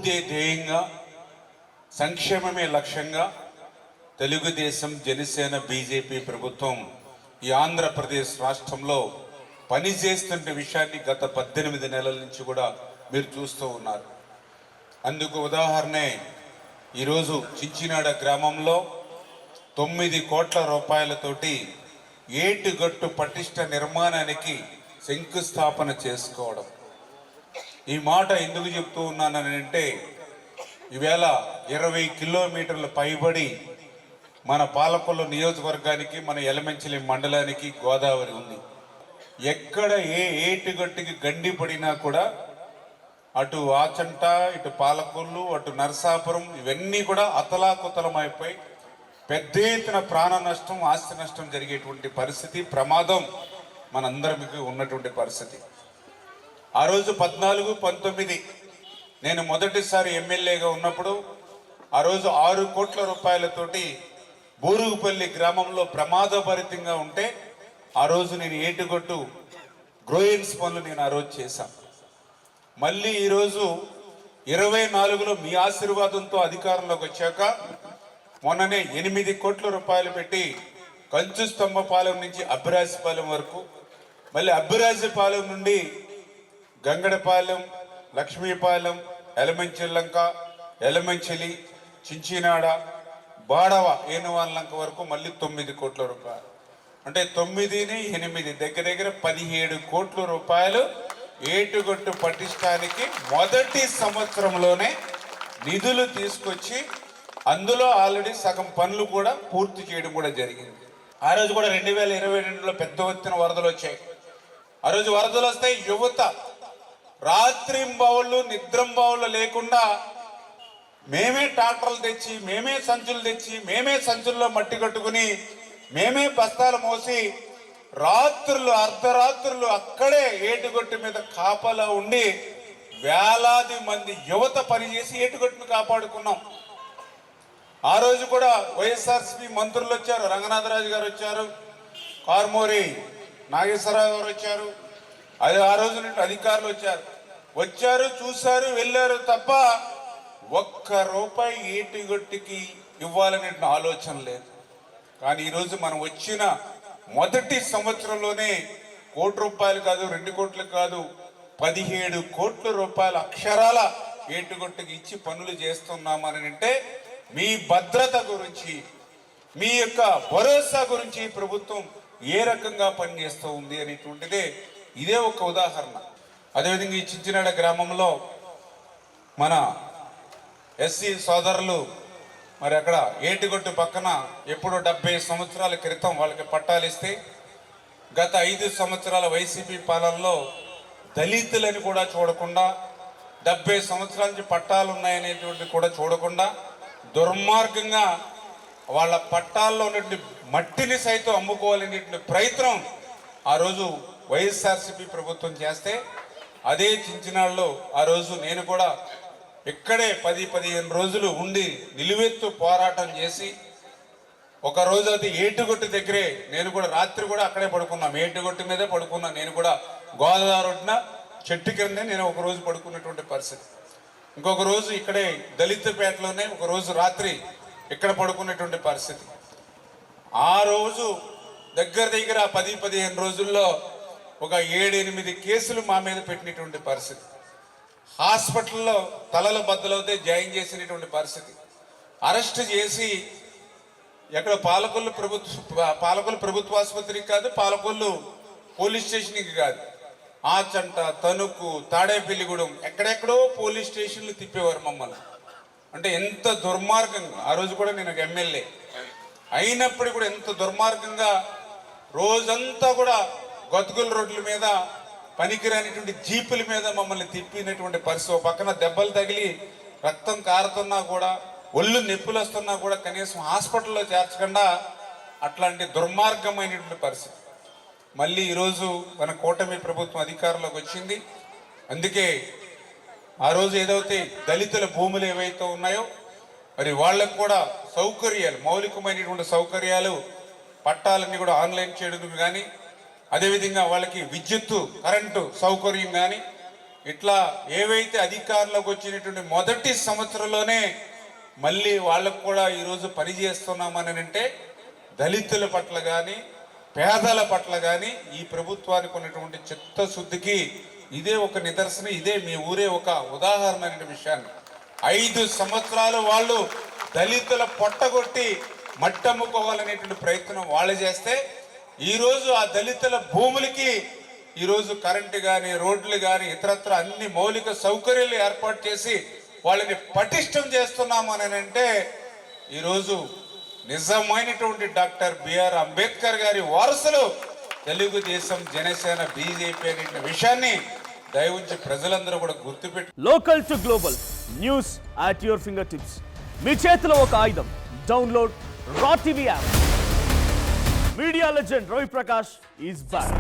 అభివృద్ధి ధ్యేయంగా, సంక్షేమమే లక్ష్యంగా తెలుగుదేశం, జనసేన, బీజేపీ ప్రభుత్వం ఈ ఆంధ్రప్రదేశ్ రాష్ట్రంలో పనిచేస్తున్న విషయాన్ని గత 18 నెలల నుంచి కూడా మీరు చూస్తూ ఉన్నారు. అందుకు ఉదాహరణే ఈరోజు చించినాడ గ్రామంలో 9 కోట్ల రూపాయలతోటి ఏటుగట్టు పటిష్ట నిర్మాణానికి శంకుస్థాపన చేసుకోవడం. ఈ మాట ఎందుకు చెప్తూ ఉన్నానంటే, ఈవేళ 20 కిలోమీటర్ల పైబడి మన పాలకొల్లు నియోజకవర్గానికి, మన ఎలమంచిలి మండలానికి గోదావరి ఉంది. ఎక్కడ ఏ ఏటుగట్టుకి గండి పడినా కూడా అటు ఆచంట, ఇటు పాలకొల్లు, అటు నరసాపురం ఇవన్నీ కూడా అతలాకుతలమైపోయి పెద్ద ఎత్తున ప్రాణ నష్టం, ఆస్తి నష్టం జరిగేటువంటి పరిస్థితి, ప్రమాదం మనందరికి ఉన్నటువంటి పరిస్థితి. ఆ రోజు 14, 19 నేను మొదటిసారి ఎమ్మెల్యేగా ఉన్నప్పుడు ఆ రోజు 6 కోట్ల రూపాయలతోటి బూరుగుపల్లి గ్రామంలో ప్రమాదభరితంగా ఉంటే ఆ రోజు నేను ఏటుగట్టు గ్రోయిన్స్ పనులు నేను ఆ రోజు చేశాను. మళ్ళీ ఈరోజు 24లో మీ ఆశీర్వాదంతో అధికారంలోకి వచ్చాక మొన్ననే 8 కోట్ల రూపాయలు పెట్టి కంచు స్తంభపాలెం నుంచి అబ్బిరాజపాలెం వరకు, మళ్ళీ అబ్బిరాజపాలెం నుండి గంగడపాలెం, లక్ష్మీపాలెం, ఎలమంచిల్లంక, ఎలమంచిలి, చించినాడ, బాడవ, ఏనువాళ్ళంక వరకు మళ్ళీ 9 కోట్ల రూపాయలు. అంటే 9ని 8 దగ్గర దగ్గర 17 కోట్ల రూపాయలు ఏటుగట్టు పటిష్టానికి మొదటి సంవత్సరంలోనే నిధులు తీసుకొచ్చి అందులో ఆల్రెడీ సగం పనులు కూడా పూర్తి చేయడం కూడా జరిగింది. ఆ రోజు కూడా 2022లో పెద్ద ఎత్తున వరదలు వచ్చాయి. ఆ రోజు వరదలు వస్తాయి, యువత రాత్రింబావుళ్ళు నిద్రంబావుళ్ళు లేకుండా మేమే ట్రాక్టర్లు తెచ్చి, మేమే సంచులు తెచ్చి, మేమే సంచుల్లో మట్టి కట్టుకుని, మేమే బస్తాలు మోసి రాత్రులు అర్ధరాత్రులు అక్కడే ఏటుగట్టు మీద కాపలా ఉండి వేలాది మంది యువత పనిచేసి ఏటుగట్టును కాపాడుకున్నాం. ఆ రోజు కూడా వైఎస్ఆర్సీపీ మంత్రులు వచ్చారు, రంగనాథరాజు గారు వచ్చారు, కార్మూరి నాగేశ్వరరావు గారు వచ్చారు, ఆ రోజు నుండి అధికారులు వచ్చారు, చూశారు, వెళ్ళారు తప్ప ఒక్క రూపాయి ఏటుగట్టుకి ఇవ్వాలనే ఆలోచన లేదు. కానీ ఈరోజు మనం వచ్చిన మొదటి సంవత్సరంలోనే 1 కోటి రూపాయలు కాదు, 2 కోట్లు కాదు, 17 కోట్ల రూపాయల అక్షరాల ఏటుగట్టుకి ఇచ్చి పనులు చేస్తున్నామని అంటే మీ భద్రత గురించి, మీ యొక్క భరోసా గురించి ప్రభుత్వం ఏ రకంగా పనిచేస్తూ ఉంది అనేటువంటిదే ఇదే ఒక ఉదాహరణ. అదేవిధంగా ఈ చించినాడ గ్రామంలో మన ఎస్సీ సోదరులు మరి అక్కడ ఏటుగట్టు పక్కన ఎప్పుడో 70 సంవత్సరాల క్రితం వాళ్ళకి పట్టాలు ఇస్తే గత 5 సంవత్సరాల వైసీపీ పాలనలో దళితులని కూడా చూడకుండా, 70 సంవత్సరాల నుంచి పట్టాలు ఉన్నాయనేటువంటి కూడా చూడకుండా దుర్మార్గంగా వాళ్ళ పట్టాల్లో ఉన్నటువంటి మట్టిని సైతం అమ్ముకోవాలనేటువంటి ప్రయత్నం ఆ రోజు వైఎస్ఆర్సీపీ ప్రభుత్వం చేస్తే, అదే చించినాడులో ఆ రోజు నేను కూడా ఇక్కడే 10-15 రోజులు ఉండి నిలువెత్తు పోరాటం చేసి, ఒక రోజు అది ఏటుగట్టు దగ్గరే నేను కూడా రాత్రి కూడా అక్కడే పడుకున్నాం, ఏటుగట్టు మీదే పడుకున్నాను. నేను కూడా గోదావరి ఒడ్డున చెట్టు కిందే నేను ఒక రోజు పడుకున్నటువంటి పరిస్థితి. ఇంకొక రోజు ఇక్కడే దళితపేటలోనే ఒక రోజు రాత్రి ఇక్కడ పడుకున్నటువంటి పరిస్థితి. ఆ రోజు దగ్గర 10-15 రోజుల్లో ఒక 7-8 కేసులు మా మీద పెట్టినటువంటి పరిస్థితి. హాస్పిటల్లో తలల బద్దలవుతే జాయిన్ చేసినటువంటి పరిస్థితి. అరెస్ట్ చేసి ఎక్కడ పాలకొల్లు ప్రభుత్వ ఆసుపత్రికి కాదు, పాలకొల్లు పోలీస్ స్టేషన్కి కాదు, ఆచంట, తణుకు, తాడేపల్లిగూడెం ఎక్కడెక్కడో పోలీస్ స్టేషన్లు తిప్పేవారు మమ్మల్ని. అంటే ఎంత దుర్మార్గంగా, ఆ రోజు కూడా నేను ఒక ఎమ్మెల్యే అయినప్పుడు కూడా ఎంత దుర్మార్గంగా రోజంతా కూడా గతుకుల రోడ్ల మీద, పనికిరానిటువంటి జీపుల మీద మమ్మల్ని తిప్పినటువంటి పరిస్థితి. పక్కన దెబ్బలు తగిలి రక్తం కారుతున్నా కూడా, ఒళ్ళు నొప్పులు వస్తున్నా కూడా కనీసం హాస్పిటల్లో చేర్చకుండా అట్లాంటి దుర్మార్గమైనటువంటి పరిస్థితి. మళ్ళీ ఈరోజు మన కూటమి ప్రభుత్వం అధికారంలోకి వచ్చింది. అందుకే ఆ రోజు ఏదైతే దళితుల భూములు ఏవైతే ఉన్నాయో మరి వాళ్ళకు కూడా సౌకర్యాలు, మౌలికమైనటువంటి సౌకర్యాలు, పట్టాలన్నీ కూడా ఆన్లైన్ చేయడం కానీ, అదేవిధంగా వాళ్ళకి విద్యుత్తు, కరెంటు సౌకర్యం కానీ, ఇట్లా ఏవైతే అధికారంలోకి వచ్చినటువంటి మొదటి సంవత్సరంలోనే మళ్ళీ వాళ్ళకు కూడా ఈరోజు పని చేస్తున్నామని అంటే దళితుల పట్ల కానీ పేదల పట్ల కానీ ఈ ప్రభుత్వానికి ఉన్నటువంటి చిత్తశుద్ధికి ఇదే ఒక నిదర్శనం. ఇదే మీ ఊరే ఒక ఉదాహరణ అనే విషయాన్ని 5 సంవత్సరాలు వాళ్ళు దళితుల పొట్టగొట్టి మట్టమ్ముకోవాలనేటువంటి ప్రయత్నం వాళ్ళు చేస్తే ఈరోజు ఆ దళితుల భూములకి ఈరోజు కరెంటు కానీ రోడ్లు కానీ ఇతరత్ర అన్ని మౌలిక సౌకర్యాలు ఏర్పాటు చేసి వాళ్ళని పటిష్టం చేస్తున్నాము అని అంటే ఈరోజు నిజమైనటువంటి డాక్టర్ బిఆర్ అంబేద్కర్ గారి వారసులు తెలుగుదేశం, జనసేన, బీజేపీ అనే విషయాన్ని దయవుంచి ప్రజలందరూ కూడా గుర్తుపెట్టి local to global news at your finger tips. మీ చేతిలో ఒక ఆయుధం. Download Raw TV app. Media legend Ravi Prakash is back.